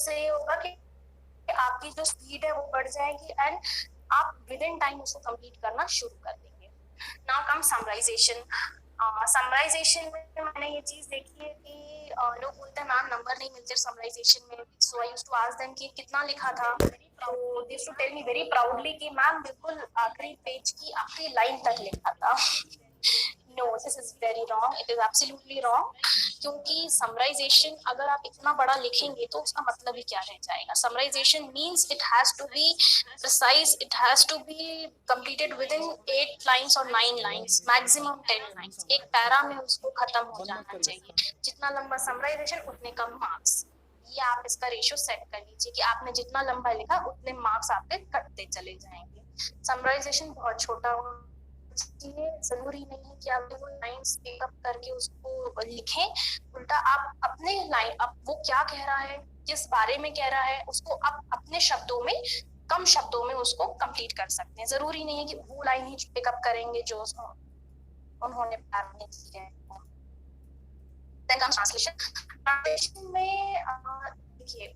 उससे ये होगा कि आपकी जो स्पीड है वो बढ़ जाएगी एंड आप विद इन टाइम उसको कंप्लीट करना शुरू कर देंगे। Now come summarization. समराइजेशन में मैंने ये चीज देखी है कि लोग बोलते हैं मैम नंबर नहीं मिलते समराइजेशन में, so I used to ask them कि कितना लिखा था, तो they used to tell me very proudly कि मैम बिल्कुल आखिरी पेज की आखिरी लाइन तक लिखा था। No, this is very wrong, it is absolutely wrong, क्योंकि समराइजेशन अगर आप इतना बड़ा लिखेंगे तो उसका मतलब ही क्या रह जाएगा। Summarization means it has to be precise, it has to be completed within 8 lines और 9 लाइन्स, मैक्सिमम 10 लाइन्स, एक पैरा में उसको खत्म हो जाना चाहिए। जितना लंबा समराइजेशन उतने कम मार्क्स। ये आप इसका रेशियो सेट कर लीजिए कि आपने जितना लंबा लिखा उतने मार्क्स आपके कटते चले जाएंगे। समराइजेशन बहुत छोटा हो, ये जरूरी नहीं है कि आप वो लाइंस पिकअप करके उसको लिखें, उल्टा आप अपने लाइन, अब वो क्या कह रहा है, किस बारे में कह रहा है, उसको आप अपने शब्दों में, कम शब्दों में उसको कंप्लीट कर सकते हैं। जरूरी नहीं है कि वो लाइन ही पिकअप करेंगे जो उन्होंने प्लान की है। ट्रांसलेशन, ट्रांसलेशन में देखिए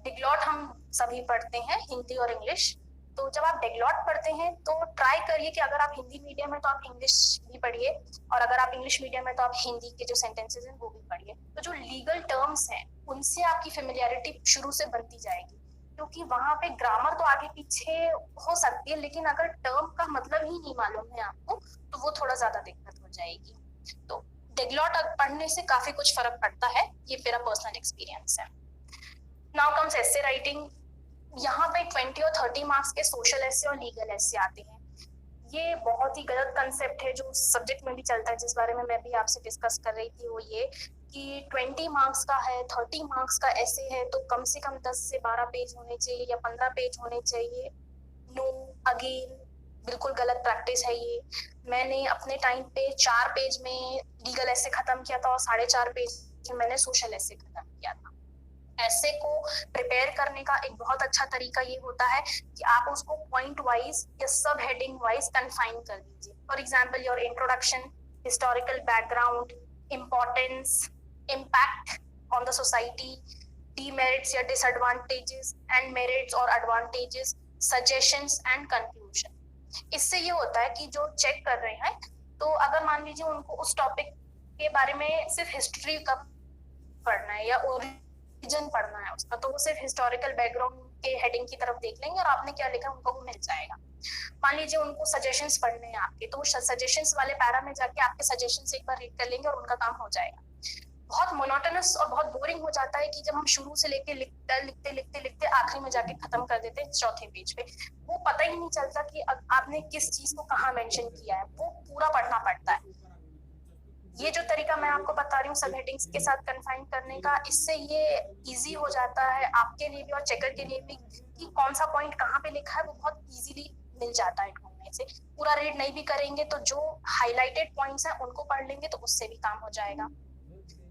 डिग्लॉट हम सभी पढ़ते हैं, हिंदी और इंग्लिश। तो जब आप डिग्लॉट पढ़ते हैं तो ट्राई करिए कि अगर आप हिंदी मीडियम है तो आप इंग्लिश भी पढ़िए, और अगर आप इंग्लिश मीडियम है तो आप हिंदी के जो सेंटेंसेस हैं वो भी पढ़िए। तो जो लीगल टर्म्स हैं उनसे आपकी फेमिलियरिटी शुरू से बनती जाएगी, क्योंकि वहां पे ग्रामर तो आगे पीछे हो सकती है, लेकिन अगर टर्म का मतलब ही नहीं मालूम है आपको तो वो थोड़ा ज्यादा दिक्कत हो जाएगी। तो डिग्लॉट पढ़ने से काफी कुछ फर्क पड़ता है, ये मेरा पर्सनल एक्सपीरियंस है। Now comes essay writing. यहाँ पे 20 और 30 मार्क्स के सोशल एसे और लीगल एसे आते हैं। ये बहुत ही गलत कंसेप्ट है जो सब्जेक्ट में भी चलता है, जिस बारे में मैं भी आपसे डिस्कस कर रही थी, वो ये कि 20 मार्क्स का है, 30 मार्क्स का ऐसे है तो कम से कम 10 से 12 पेज होने चाहिए या 15 पेज होने चाहिए। नो, अगेन बिल्कुल गलत प्रैक्टिस है ये। मैंने अपने टाइम पे 4 पेज में लीगल एसे खत्म किया था और 4.5 पेज में मैंने सोशल एसे खत्म किया था। ऐसे को प्रिपेयर करने का एक बहुत अच्छा तरीका ये होता है कि आप उसको पॉइंट वाइज या सब हेडिंग वाइज कन्फाइन कर दीजिए। For example your introduction, historical background, importance, impact on the society, demerits या disadvantages and merits और advantages, suggestions and conclusion। इससे ये होता है कि जो चेक कर रहे हैं तो अगर मान लीजिए उनको उस टॉपिक के बारे में सिर्फ हिस्ट्री का पढ़ना है या ओरिजिन पढ़ना है उसका, तो वो सिर्फ हिस्टोरिकल बैकग्राउंड के हेडिंग की तरफ देख लेंगे और आपने क्या लिखा उनको वो मिल जाएगा। मान लीजिए उनको सजेशंस पढ़ने हैं आपके, तो वो सजेशंस वाले पैरा में जाके आपके सजेशंस एक बार रीड कर लेंगे और उनका काम हो जाएगा। बहुत मोनोटोनस और बहुत बोरिंग हो जाता है कि जब हम शुरू से लेके लिखते लिखते लिखते लिखते आखिरी में जाके खत्म कर देते हैं चौथे पेज पे, वो पता ही नहीं चलता कि आपने किस चीज को कहाँ मेंशन किया है, वो पूरा पढ़ना पड़ता है। ये जो तरीका मैं आपको बता रही हूँ सब हेडिंग्स के साथ कन्फाइन करने का, इससे ये इजी हो जाता है आपके लिए भी और चेकर के लिए भी कि कौन सा पॉइंट कहाँ पे लिखा है, वो बहुत इजीली मिल जाता है ढूंढने से। पूरा रीड नहीं भी करेंगे तो जो हाईलाइटेड पॉइंट्स हैं उनको पढ़ लेंगे तो उससे भी काम हो जाएगा।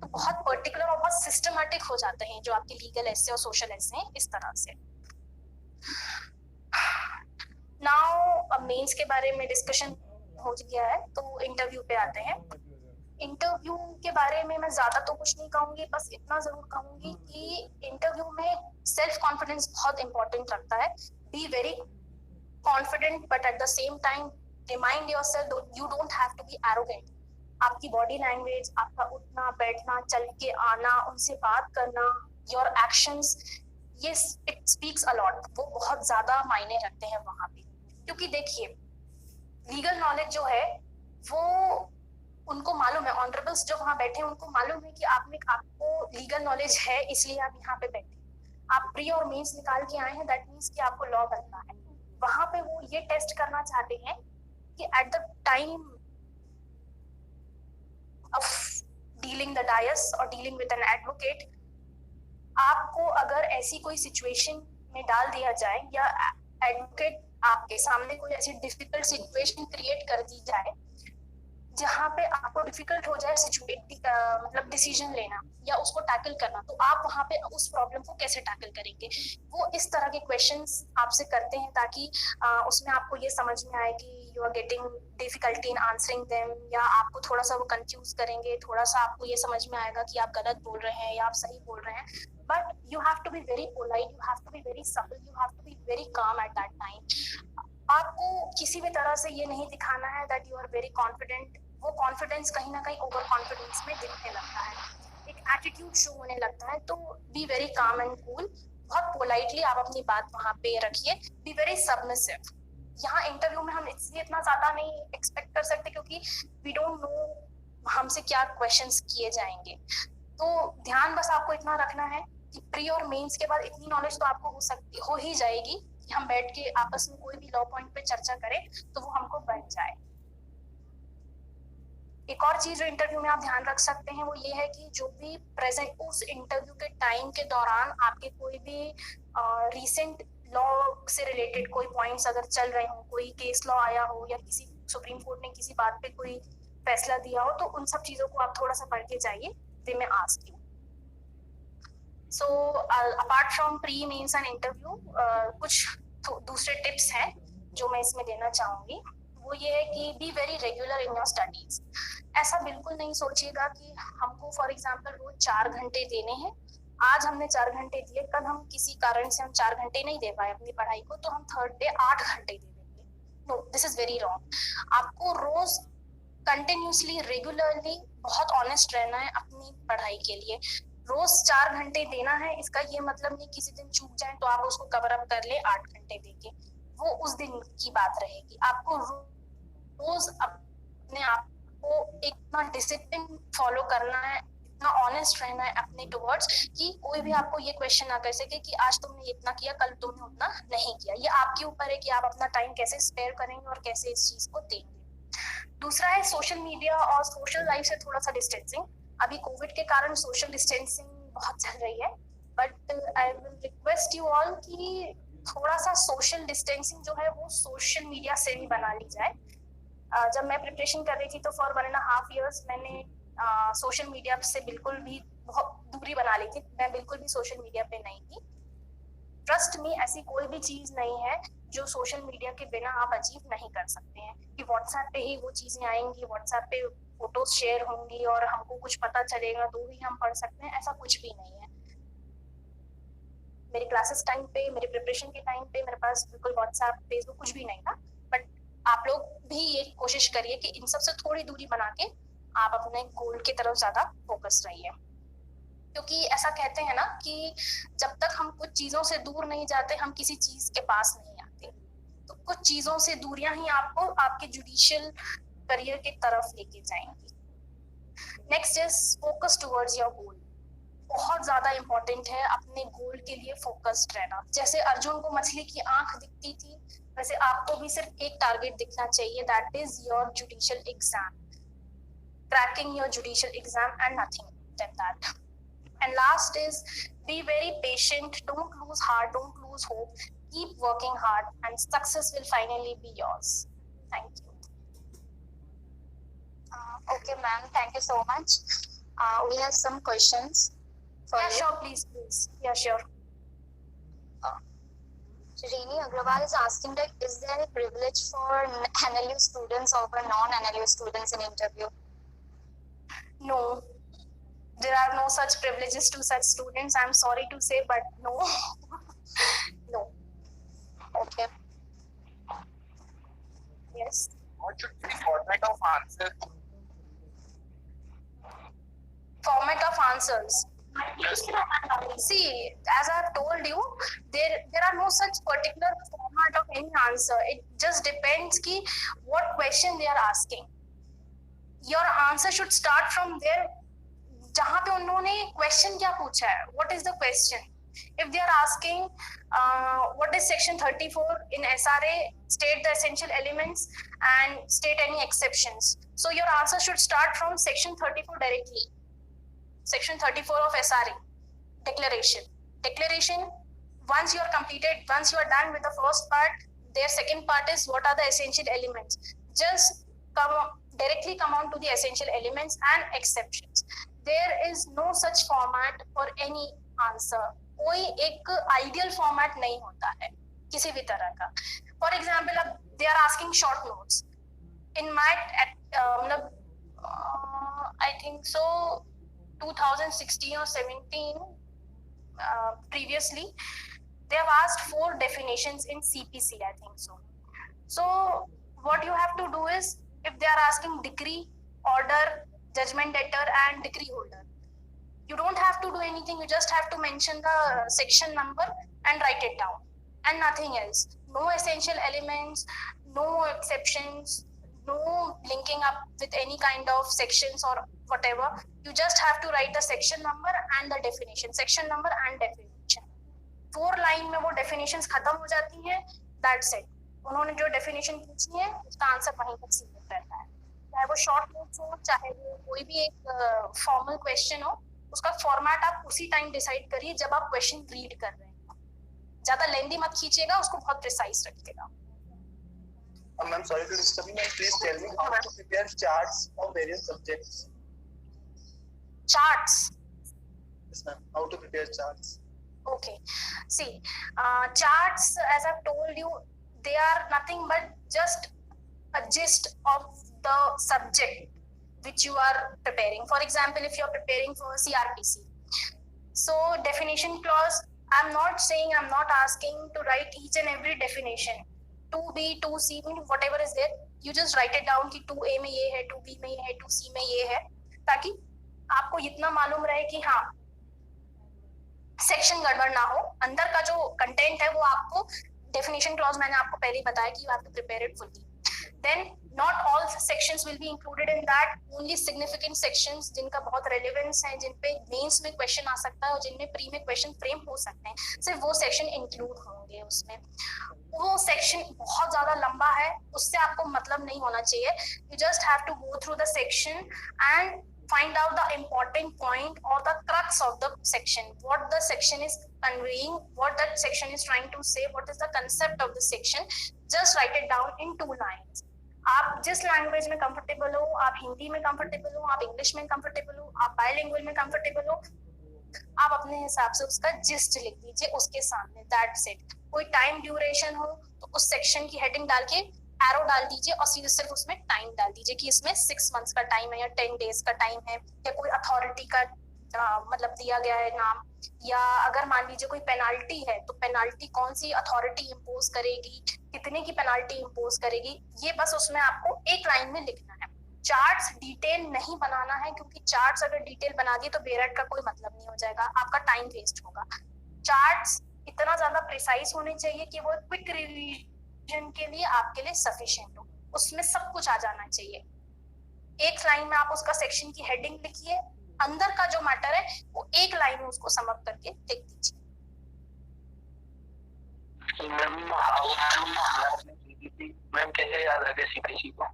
तो बहुत पर्टिकुलर और बहुत सिस्टमैटिक हो जाते हैं जो आपके लीगल एसे और सोशल एसे हैं इस तरह से। नाउ अब मेंस के बारे में डिस्कशन हो गया है तो इंटरव्यू पे आते हैं। इंटरव्यू के बारे में मैं ज्यादा तो कुछ नहीं कहूंगी, बस इतना जरूर कहूंगी कि इंटरव्यू में सेल्फ कॉन्फिडेंस बहुत इंपॉर्टेंट रखता है। Be very confident but at the same time remind yourself you don't have to be arrogant. आपकी बॉडी लैंग्वेज, आपका उठना बैठना, चल के आना, उनसे बात करना, योर एक्शंस, ये इट स्पीक्स अ लॉट, वो बहुत ज्यादा मायने रखते हैं वहां पे। क्योंकि देखिए लीगल नॉलेज जो है वो उनको मालूम है, ऑनरेबल्स जो वहां बैठे हैं उनको मालूम है कि आपको लीगल नॉलेज है इसलिए आप यहाँ पे बैठे। आप प्री और मेंस निकाल के आए हैं, दैट मीन्स कि आपको लॉ बनना है। वहां पे वो ये टेस्ट करना चाहते हैं कि at the time of dealing the dais or dealing with an advocate, आपको अगर ऐसी कोई सिचुएशन में डाल दिया जाए या एडवोकेट आपके सामने कोई ऐसी डिफिकल्ट सिचुएशन क्रिएट कर दी जाए जहाँ पे आपको डिफिकल्ट हो जाए मतलब डिसीजन लेना या उसको टैकल करना, तो आप वहाँ पे उस प्रॉब्लम को कैसे टैकल करेंगे। वो इस तरह के क्वेश्चंस आपसे करते हैं ताकि उसमें आपको ये समझ में आए कि you are getting difficulty in answering them, या आपको थोड़ा सा वो कंफ्यूज करेंगे, थोड़ा सा आपको ये समझ में आएगा कि आप गलत बोल रहे हैं या आप सही बोल रहे हैं। but you have to be very polite, you have to be very subtle, you have to be very calm at that time. आपको किसी भी तरह से ये नहीं दिखाना है that you are very confident. वो कॉन्फिडेंस कहीं ना कहीं ओवर कॉन्फिडेंस में दिखने लगता है, एक एटीट्यूड शो होने लगता है. तो be very calm and cool, बहुत पोलाइटली आप अपनी बात वहां पे रखिए. Be very submissive. यहाँ इंटरव्यू में हम इसलिए इतना ज्यादा नहीं एक्सपेक्ट कर सकते क्योंकि वी डोंट नो हमसे क्या क्वेश्चंस किए जाएंगे. तो ध्यान बस आपको इतना रखना है कि प्री और मेंस के बाद इतनी नॉलेज तो आपको हो ही जाएगी कि हम बैठ के आपस में कोई भी लॉ पॉइंट पे चर्चा करें तो वो हमको बन जाए. एक और चीज जो इंटरव्यू में आप ध्यान रख सकते हैं वो ये है कि जो भी प्रेजेंट उस इंटरव्यू के टाइम के दौरान आपके कोई भी रिसेंट लॉ से रिलेटेड कोई पॉइंट्स अगर चल रहे हो, कोई केस लॉ आया हो या किसी सुप्रीम कोर्ट ने किसी बात पे कोई फैसला दिया हो, तो उन सब चीजों को आप थोड़ा सा पढ़ के जाइए. They may ask you. So apart from pre mains and interview कुछ दूसरे टिप्स हैं जो मैं इसमें देना चाहूंगी. वो ये है कि be very regular in your studies. ऐसा बिल्कुल नहीं सोचिएगा कि हमको फॉर एग्जांपल रोज 4 घंटे देने हैं, आज हमने 4 घंटे दिए, कल हम किसी कारण से हम 4 घंटे नहीं दे पाए अपनी पढ़ाई को तो हम थर्ड डे 8 घंटे दे देंगे. No, this is very wrong. आपको रोज कंटिन्यूसली रेगुलरली बहुत ऑनेस्ट रहना है अपनी पढ़ाई के लिए. रोज 4 घंटे देना है, इसका ये मतलब नहीं किसी दिन चूक जाए तो आप उसको कवर अप कर ले 8 घंटे देके, वो उस दिन की बात रहेगी. आपको रोज अपने आप को इतना डिसिप्लिन फॉलो करना है, इतना ऑनेस्ट रहना है अपने टुवर्ड्स कि कोई भी आपको ये क्वेश्चन ना कर सके कि आज तुमने इतना किया, कल तुमने उतना नहीं किया. ये आपके ऊपर है कि आप अपना टाइम कैसे स्पेयर करेंगे और कैसे इस चीज को देंगे. दूसरा है सोशल मीडिया और सोशल लाइफ से थोड़ा सा डिस्टेंसिंग. अभी कोविड के कारण सोशल डिस्टेंसिंग बहुत चल रही है, but I will request you all कि थोड़ा सा सोशल डिस्टेंसिंग जो है वो सोशल मीडिया से भी बना ली जाए. जब मैं प्रिपरेशन कर रही थी तो फॉर 1.5 years मैंने सोशल मीडिया से बिल्कुल भी बहुत दूरी बना ली थी. मैं बिल्कुल भी सोशल मीडिया पे नहीं थी. ट्रस्ट मी, ऐसी कोई भी चीज नहीं है जो सोशल मीडिया के बिना आप अचीव नहीं कर सकते हैं कि व्हाट्सएप पे ही वो चीजें आएंगी, व्हाट्सएप पे फोटोज शेयर होंगी और हमको कुछ पता चलेगा तो ही हम पढ़ सकते हैं. ऐसा कुछ भी नहीं है. मेरी क्लासेस टाइम पे, मेरे प्रिपरेशन के टाइम पे मेरे पास बिल्कुल व्हाट्सएप, फेसबुक कुछ भी नहीं था. बट आप लोग भी ये कोशिश करिए कि इन सब से थोड़ी दूरी बना के आप अपने गोल की तरफ ज्यादा फोकस रहिए. क्योंकि ऐसा कहते हैं ना कि जब तक हम कुछ चीजों से दूर नहीं जाते हम किसी चीज के पास नहीं आते. तो कुछ चीजों से दूरियां ही आपको आपके जुडिशियल करियर की तरफ लेके जाएंगी. Next is focus towards your goal. बहुत ज्यादा इंपॉर्टेंट है अपने गोल के लिए फोकस्ड रहना. जैसे अर्जुन को मछली की आंख दिखती थी, वैसे आपको भी सिर्फ एक टारगेट दिखना चाहिए, that is your judicial exam, cracking your judicial exam and nothing then that. And last is be very patient, don't lose heart, don't lose hope, keep working hard and success will finally be yours. Thank you. Okay ma'am, thank you so much. We have some questions for Yeah, you. sure, please. Yeah, sure. Rini Agrawal is asking that is there a privilege for NLU students over non-NLU students in interview? No, there are no such privileges to such students. I'm sorry to say, but no. No. Okay. Yes. What should be the format of answer? Format of answers. See, as I've told you, there are no such particular format of any answer. It just depends ki what question they are asking. Your answer should start from there. जहाँ पे उन्होंने question क्या पूछा है, what is the question? If they are asking what is section 34 in SRA, state the essential elements and state any exceptions. So your answer should start from section 34 directly. Section 34 of SRA, declaration. Declaration, once you are completed, once you are done with the first part, their second part is what are the essential elements. Just directly come on to the essential elements and exceptions. There is no such format for any answer. कोई एक ideal format नहीं होता है किसी भी तरह का. For example अब they are asking short notes in my मतलब I think so 2016 or 17 previously, they have asked 4 definitions in CPC, I think so. So what you have to do is, if they are asking decree, order, judgment debtor and decree holder, you don't have to do anything. You just have to mention the section number and write it down, and nothing else. No essential elements, no exceptions, no linking up with any kind of sections or whatever. You just have to write the section number and the definition, section number and definition. 4 line में वो definitions खत्म हो जाती हैं. That's it. उन्होंने जो definition पूछी है उसका आंसर वहीं तक सीमित रहता है. चाहे वो short notes हो, चाहे वो कोई भी एक formal question हो, उसका फॉर्मेट आप उसी टाइम डिसाइड करिए जब आप क्वेश्चन रीड कर रहे हैं. ज्यादा लेंदी मत खींचिएगा, उसको बहुत प्रिसाइज रखिएगा. Ma'am, sorry to disturb you, ma'am. Please tell me how to prepare charts of various subjects. Charts. Yes, ma'am. How to prepare charts? Okay. See, charts, as I've told you, they are nothing but just a gist of the subject which you are preparing. For example, if you're preparing for CRPC, so definition clause, I'm not asking to write each and every definition. 2B, 2C, whatever is there, you just write it down कि 2A में ये है, 2B में ये है, 2C में ये है, ताकि आपको इतना मालूम रहे कि हाँ सेक्शन गड़बड़ ना हो. अंदर का जो कंटेंट है वो आपको, definition clause मैंने आपको पहले ही बताया कि you have to prepare it fully. Then not all sections will be included in that. Only significant sections जिनका बहुत relevance है, जिन पे मेंस में क्वेश्चन आ सकता है और जिनमें प्री में क्वेश्चन फ्रेम हो सकते हैं, सिर्फ वो सेक्शन इंक्लूड होंगे उसमें. वो सेक्शन बहुत ज्यादा लंबा है, उससे आपको मतलब नहीं होना चाहिए. You just have to go through the section and find out the important point or the crux of the section, what the section is conveying, what that section is trying to say, what is the concept of the section. Just write it down in 2 lines. आप जिस language में comfortable हो, आप हिंदी में comfortable हो, आप English में comfortable हो, आप बायलिंगुअल में कंफर्टेबल हो, आप अपने हिसाब से उसका जिस्ट लिख दीजिए उसके सामने. That's it. कोई टाइम ड्यूरेशन हो तो उस सेक्शन की हेडिंग डाल के एरो डाल दीजिए और सीधे सिर्फ उसमें टाइम डाल दीजिए कि इसमें 6 months का टाइम है या 10 days का टाइम है, या कोई अथॉरिटी का मतलब दिया गया है नाम, या अगर मान लीजिए कोई पेनाल्टी है तो पेनाल्टी कौन सी अथॉरिटी इम्पोज करेगी, कितने की पेनाल्टी इम्पोज करेगी, ये बस उसमें आपको एक लाइन में लिखना है. चार्ट्स डिटेल नहीं बनाना है, क्योंकि चार्ट्स अगर डिटेल बना दिए तो बेरेट का कोई मतलब नहीं हो जाएगा, आपका टाइम वेस्ट होगा. चार्ट्स इतना ज्यादा प्रिसाइज होने चाहिए कि वो क्विक रिवीजन के लिए आपके लिए सफिशिएंट हो. उसमें सब कुछ आ जाना चाहिए. एक लाइन में आप उसका सेक्शन की हेडिंग लिखिए, अंदर का जो मैटर है वो एक लाइन में उसको समअप करके लिख दीजिए. मैम कैसे याद रखें सीपीसी को?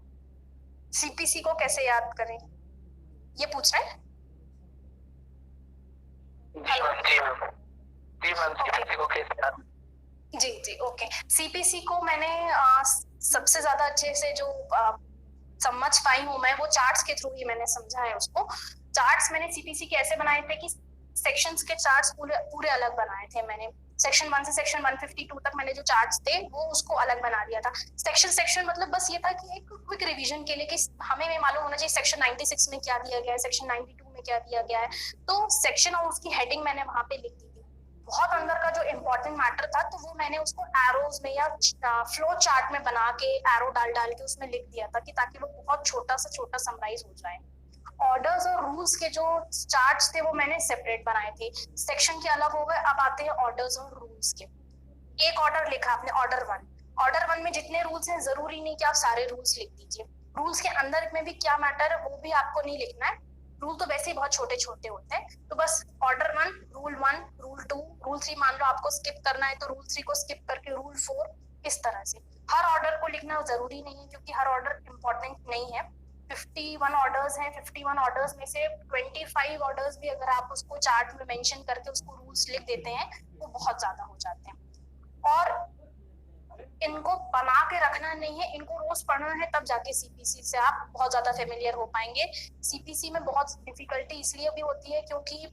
सीपीसी को कैसे याद करें, ये पूछ रहे हैं? जी ओके. सीपीसी को मैंने सबसे ज्यादा अच्छे से जो समझ पाई हूँ मैं, वो चार्ट्स के थ्रू ही मैंने समझा है उसको. चार्ट्स मैंने सीपीसी के ऐसे बनाए थे कि सेक्शंस के चार्ट्स पूरे अलग बनाए थे मैंने. सेक्शन 1 से सेक्शन 152 तक मैंने जो चार्ट्स थे वो उसको अलग बना दिया था. सेक्शन मतलब बस ये था कि एक क्विक रिवीजन के लिए कि हमें मालूम होना चाहिए सेक्शन 96 में क्या दिया गया है, सेक्शन 92 में क्या दिया गया है. तो सेक्शन और उसकी हेडिंग मैंने वहां पे लिख दी थी. बहुत अंदर का जो इम्पोर्टेंट मैटर था तो वो मैंने उसको एरोज में या फ्लो चार्ट में बना के एरो डाल के उसमें लिख दिया था कि ताकि वो बहुत छोटा समराइज हो जाए. ऑर्डर्स और रूल्स के जो चार्ट्स थे वो मैंने सेपरेट बनाए थे. सेक्शन के अलग हो गए. अब आते हैं ऑर्डर्स और रूल्स के. एक ऑर्डर लिखा आपने, ऑर्डर 1. ऑर्डर 1 में जितने रूल्स हैं जरूरी नहीं कि आप सारे रूल्स लिख दीजिए. रूल्स के अंदर में भी क्या मैटर है वो भी आपको नहीं लिखना है. रूल तो वैसे ही बहुत छोटे छोटे होते हैं. तो बस ऑर्डर 1, रूल 1, रूल 2, रूल 3 मान लो आपको स्किप करना है तो रूल 3 को स्किप करके रूल 4, इस तरह से. हर ऑर्डर को लिखना जरूरी नहीं है क्योंकि हर ऑर्डर इम्पोर्टेंट नहीं है. 51 ऑर्डर्स हैं. 51 ऑर्डर्स में से 25 ऑर्डर्स भी अगर आप उसको चार्ट में मेंशन करके उसको रूल्स लिख देते हैं वो बहुत ज्यादा हो जाते हैं. और इनको बना के रखना नहीं है, इनको रोज पढ़ना है, तब जाके सीपीसी से आप बहुत ज्यादा फेमिलियर हो पाएंगे. सीपीसी में बहुत डिफिकल्टी इसलिए भी होती है क्योंकि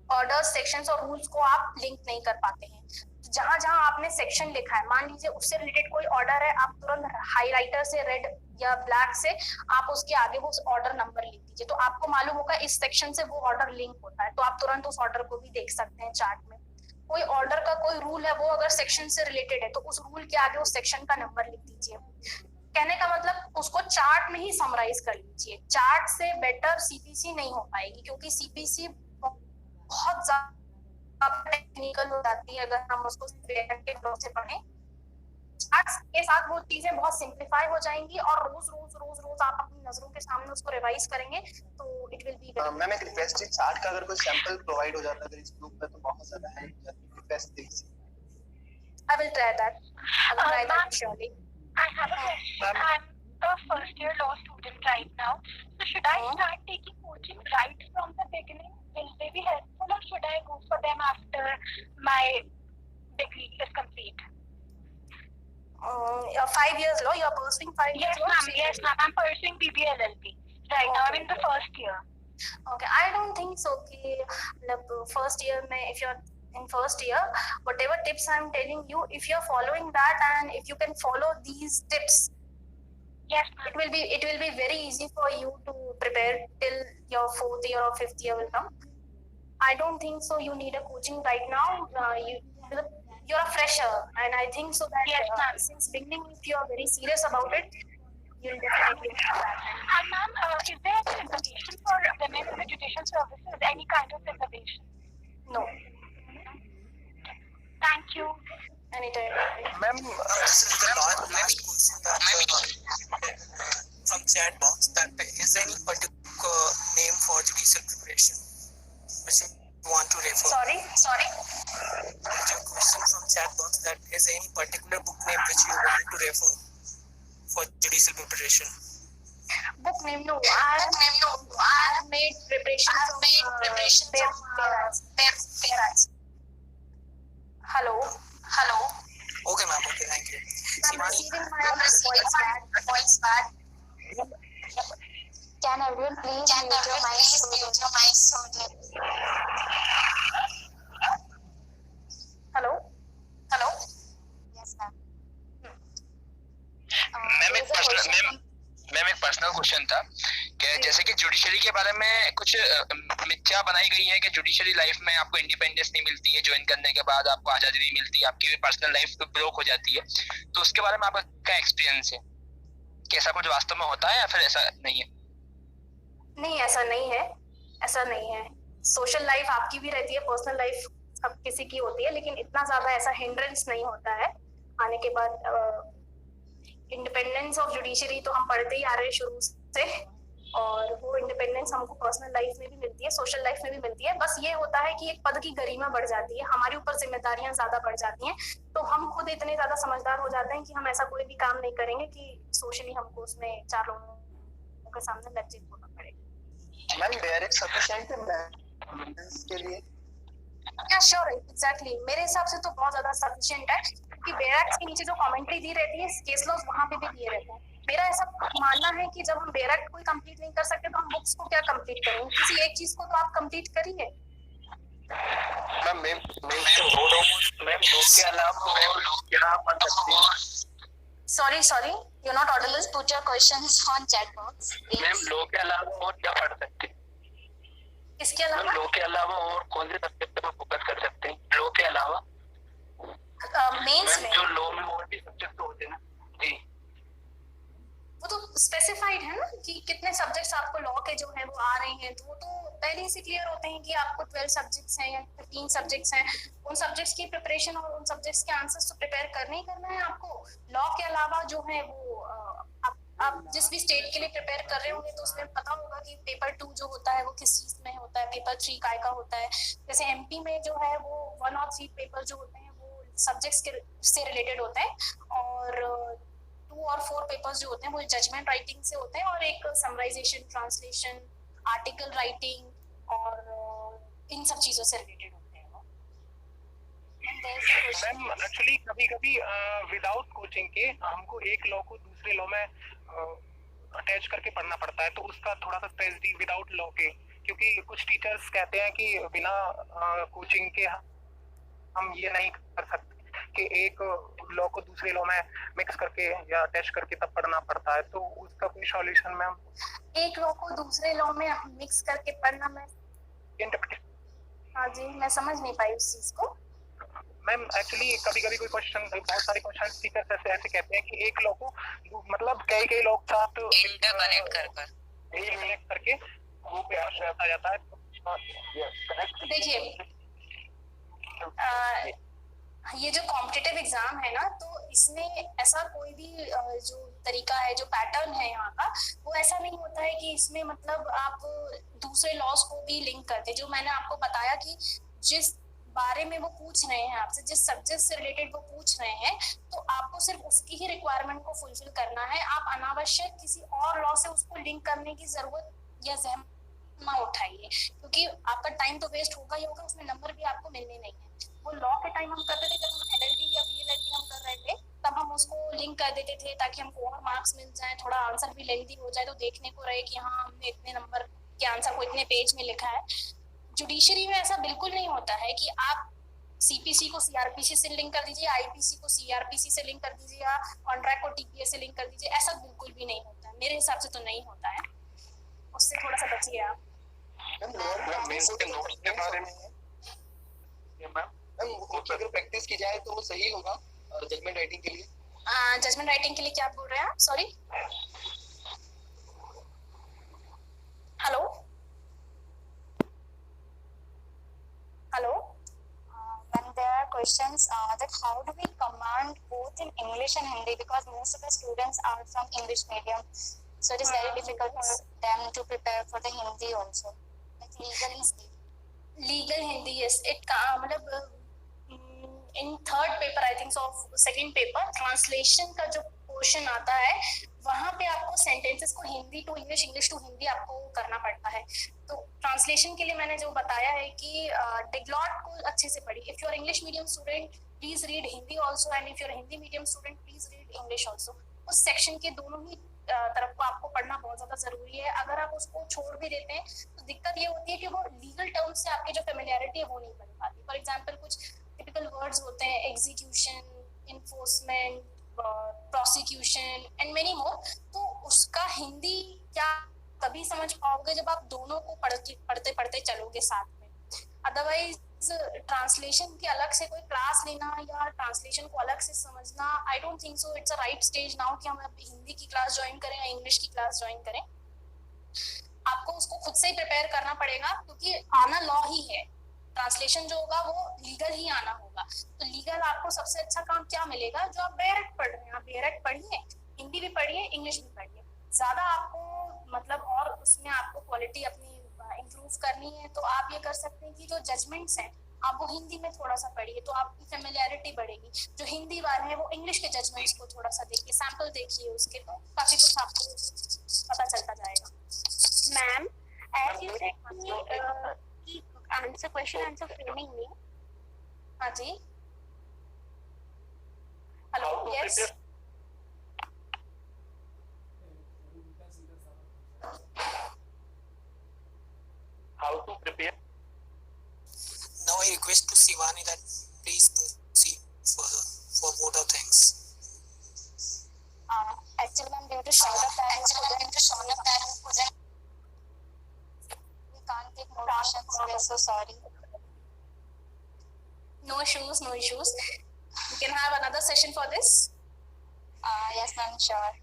ऑर्डर्स, सेक्शंस और रूल्स को आप लिंक नहीं कर पाते हैं. जहां जहां आपने सेक्शन लिखा है, मान लीजिए उससे रिलेटेड कोई ऑर्डर है, आप तुरंत हाईलाइटर से रेड या ब्लैक से आप उसके आगे वो ऑर्डर नंबर लिख दीजिए, तो आपको मालूम होगा इस सेक्शन से वो ऑर्डर लिंक होता है, तो आप तुरंत उस ऑर्डर को भी देख सकते हैं चार्ट में। कोई ऑर्डर का कोई रूल है, वो अगर सेक्शन से रिलेटेड है तो उस रूल के आगे उस सेक्शन का नंबर लिख दीजिए। कहने का मतलब उसको चार्ट में ही समराइज कर लीजिए। चार्ट से बेटर सीपीसी नहीं हो पाएगी, क्योंकि सीपीसी बहुत ज्यादा टेक्निकल हो जाती है अगर हम उसको से पढ़ें। चार्ट्स के साथ वो चीजें बहुत सिंप्लीफाई हो जाएंगी और रोज आप अपनी नजरों के सामने उसको रिवाइज करेंगे तो इट विल बी। मैम एक रिक्वेस्ट है, चार्ट का अगर कोई सैंपल प्रोवाइड हो जाता अगर इस ग्रुप में तो बहुत ज्यादा हेल्प हो जाती है। Request please. I will try that. I will try that surely. I have a question. I'm a first year law student right now. So should I start taking coaching right from the beginning? Will they be helpful, or should I go for them after my degree is complete? 5 years law, you're pursuing 5 years law? Yes, ma'am. I'm pursuing BBA LLB. Right now, I'm in the first year. Okay, I don't think so. First year, if you're in first year, whatever tips I'm telling you, if you're following that and if you can follow these tips, yes, ma'am, it will be very easy for you to prepare till your 4th year or 5th year will come. I don't think so you need a coaching right now. You're a fresher, and I think so that yes, since beginning, if you are very serious about it, you'll definitely have that. And ma'am, is there any reservation for women in the judicial services? Any kind of reservation? No. Thank you. Anytime. Ma'am, this is the last question that from chat box, that is there any particular name for judicial preparation which you want to refer? Sorry. Your question from chat box, that is there any particular book name which you want to refer for judicial preparation? Book name? No. I have made preparation from Fair. Hello. Okay, ma'am. Okay, thank you. I'm receiving my voice back. Can everyone please mute your mic so that Hello. yes, ma'am. Ma'am एक personal question था कि जैसे कि judiciary के बारे में कुछ मिथ्या बनाई गई है कि जुडिशरी लाइफ में आपको इंडिपेंडेंस नहीं मिलती है, ज्वाइन करने के बाद आपको आजादी नहीं मिलती है, आपकी भी पर्सनल लाइफ ब्लॉक हो जाती है, तो उसके बारे में आपका क्या एक्सपीरियंस है? कि ऐसा कुछ वास्तव में होता है या फिर ऐसा नहीं है? नहीं, ऐसा नहीं है। सोशल लाइफ आपकी भी रहती है, पर्सनल लाइफ सब किसी की होती है, लेकिन इतना ज्यादा ऐसा हिंड्रेंस नहीं होता है आने के बाद। इंडिपेंडेंस ऑफ जुडिशरी तो हम पढ़ते ही आ रहे हैं शुरू से, और वो इंडिपेंडेंस हमको पर्सनल लाइफ में भी मिलती है, सोशल लाइफ में भी मिलती है। बस ये होता है कि एक पद की गरिमा बढ़ जाती है, हमारे ऊपर जिम्मेदारियां ज्यादा बढ़ जाती हैं, तो हम खुद इतने ज्यादा समझदार हो जाते हैं कि हम ऐसा कोई भी काम नहीं करेंगे कि सोशली हमको उसमें 4 लोगों के सामने लज्जित होना पड़े। मैम बैरिक सफिशिएंट है के लिए? या श्योर, एग्जैक्टली। मेरे हिसाब से तो बहुत ज्यादा सफिशिएंट है कि बैरक्स के नीचे जो कमेंट्री दी रहती है, केस लॉज वहां पे भी दिए रहते हैं। मेरा ऐसा मानना है कि जब हम बैरक कोई कंप्लीट नहीं कर सकते तो हम बुक्स को क्या कंप्लीट करेंगे? किसी एक चीज को तो आप कंप्लीट करिए। मैम लॉ के अलावा और क्या पढ़ सकते हैं? Sorry, you are not audible. Please put your questions on chat box. Ma'am law के अलावा और क्या पढ़ सकते हैं? इसके अलावा लॉ के अलावा और कौन से सब्जेक्ट पर फोकस कर सकते हैं? लॉ के अलावा मेंस में जो लॉ में और भी सब्जेक्ट होते हैं ना जी, वो तो स्पेसिफाइड है ना कि कितने सब्जेक्ट्स आपको लॉ के जो है वो आ रहे हैं, तो वो तो पहले से क्लियर होते हैं कि आपको 12 सब्जेक्ट्स हैं या 15 सब्जेक्ट्स हैं। उन सब्जेक्ट्स की प्रिपरेशन और उन सब्जेक्ट्स के आंसर्स तो प्रिपेयर करना ही करना है आपको। लॉ के अलावा जो है वो आप जिस भी स्टेट के लिए प्रिपेयर कर रहे होंगे तो उसमें पता होगा कि पेपर 2 जो होता है वो किस चीज में होता है, पेपर 3 काय का होता है। जैसे एमपी में जो है वो 1 और 3 पेपर जो होते हैं वो सब्जेक्ट्स से रिलेटेड होते हैं, और 2 और 4 पेपर्स जो होते हैं वो जजमेंट राइटिंग से होते हैं, और एक समराइजेशन, ट्रांसलेशन, आर्टिकल राइटिंग और इन सब चीजों से रिलेटेड होते हैं। मैम एक्चुअली कभी-कभी विदाउट कोचिंग के हमको एक लॉ को दूसरे लॉ में अटैच करके पढ़ना पड़ता है, तो उसका थोड़ा सा स्ट्रेस दी विदाउट लॉ के, क्योंकि कुछ टीचर्स कहते हैं कि बिना कोचिंग के हम ये नहीं कर सकते। कि एक लॉ को दूसरे लॉ में मिक्स करके या अटैच करके तब पढ़ना पड़ता है, तो उसका कोई सॉल्यूशन मैम? एक लॉ को दूसरे लॉ में मिक्स करके पढ़ना, मैं हाँ जी, मैं समझ नहीं पाई उस चीज को मैम। एक्चुअली कभी कभी कोई क्वेश्चन, बहुत सारे क्वेश्चन टीचर्स ऐसे कहते हैं कि एक लॉ को मतलब कई लोग साथ इंटरकनेक्ट करके वो प्रयास रहता जाता है। देखिए, ये जो कॉम्पिटिटिव एग्जाम है ना, तो इसमें ऐसा कोई भी जो तरीका है, जो पैटर्न है यहाँ का, वो ऐसा नहीं होता है कि इसमें मतलब आप दूसरे लॉज को भी लिंक करते। जो मैंने आपको बताया कि जिस बारे में वो पूछ रहे हैं आपसे, जिस सब्जेक्ट से रिलेटेड वो पूछ रहे हैं, तो आपको सिर्फ उसकी ही रिक्वायरमेंट को फुलफिल करना है। आप अनावश्यक किसी और लॉ से उसको लिंक करने की जरूरत या जहमत ना उठाइए, क्योंकि आपका टाइम तो वेस्ट होगा ही होगा, उसमें नंबर भी आपको मिलने नहीं है। वो लॉ के टाइम हम करते थे, जब हम एलएलबी या बीएलएलबी हम कर रहे थे, तब हम उसको लिंक कर देते थे ताकि हमको और मार्क्स मिल जाए, थोड़ा आंसर भी लेंथी हो जाए तो देखने को रहे कि हाँ, हमने इतने नंबर के आंसर को इतने पेज में लिखा है। जुडिशरी में ऐसा बिल्कुल नहीं होता है कि आप सीपीसी को सीआरपीसी से लिंक कर दीजिए, आईपीसी को सीआरपीसी से लिंक कर दीजिए, या कॉन्ट्रैक्ट को टीपीएस से लिंक कर दीजिए। ऐसा बिल्कुल भी नहीं होता है, मेरे हिसाब से तो नहीं होता है। उससे थोड़ा सा बचिए आप। अगर प्रैक्टिस की जाए तो वो सही होगा जजमेंट राइटिंग के लिए। जजमेंट राइटिंग के लिए क्या बोल रहे हैं आप? Sorry, hello hello. When there are questions that how do we command both in English and Hindi, because most of the students are from English medium, so it is very difficult for them to prepare for the Hindi also, like legal Hindi. Yes, it मतलब in third paper I think so, second paper translation का जो portion आता है, वहाँ पे आपको sentences को Hindi to English, English to Hindi आपको करना पड़ता है। तो ट्रांसलेशन के लिए मैंने जो बताया है कि डिग्लॉट को अच्छे से पढ़िए। If you are English medium student please read Hindi also, and if you are Hindi medium student please read English also. उस सेक्शन के दोनों ही तरफ को आपको पढ़ना बहुत ज्यादा जरूरी है। अगर आप उसको छोड़ भी देते हैं तो दिक्कत ये होती है कि वो लीगल टर्म्स से आपकी जो फेमिलियरिटी है वो नहीं बन पाती। फॉर एग्जाम्पल कुछ टिपिकल वर्ड्स होते हैं, execution, enforcement, prosecution and many more, तो उसका हिंदी क्या तभी समझ पाओगे जब आप दोनों को पढ़ते पढ़ते चलोगे साथ में। अदरवाइज ट्रांसलेशन के अलग से कोई क्लास लेना या ट्रांसलेशन को अलग से समझना, I don't think so it's a right stage now कि हम अब हिंदी की क्लास ज्वाइन करें या इंग्लिश की क्लास ज्वाइन करें। आपको उसको खुद से ही प्रिपेयर करना पड़ेगा, क्योंकि आना लॉ ही है। ट्रांसलेशन जो होगा वो लीगल ही आना होगा। तो लीगल आपको सबसे अच्छा काम क्या मिलेगा? जो आप डायरेक्ट पढ़ रहे हैं, आप डायरेक्ट पढ़िए, हिंदी भी पढ़िए, इंग्लिश भी पढ़िए। ज्यादा आपको मतलब और उसमें आपको क्वालिटी अपनी इम्प्रूव करनी है तो आप ये कर सकते हैं कि जो जजमेंट्स हैं आप वो हिंदी में थोड़ा सा पढ़िए, तो आपकी फेमिलियरिटी बढ़ेगी। जो हिंदी वाले हैं वो इंग्लिश के जजमेंट्स को थोड़ा सा देखिए, सैंपल देखिए उसके, तो काफी कुछ आपको पता चलता जाएगा। मैम, एज यू सेड कि आंसर क्वेश्चन आंसर फ्रेमिंग में, हाँ जी, hello, yes, How to prepare? Now I request to Shivani that please proceed further for both of things. Actually, ma'am, due to short of time, we can't take more questions. We are so sorry. No issues, no issues. We can have another session for this. Yes, ma'am, sure.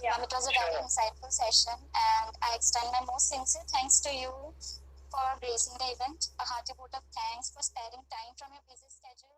Yeah. It was a very insightful session, and I extend my most sincere thanks to you for gracing the event. A hearty vote of thanks for sparing time from your busy schedule.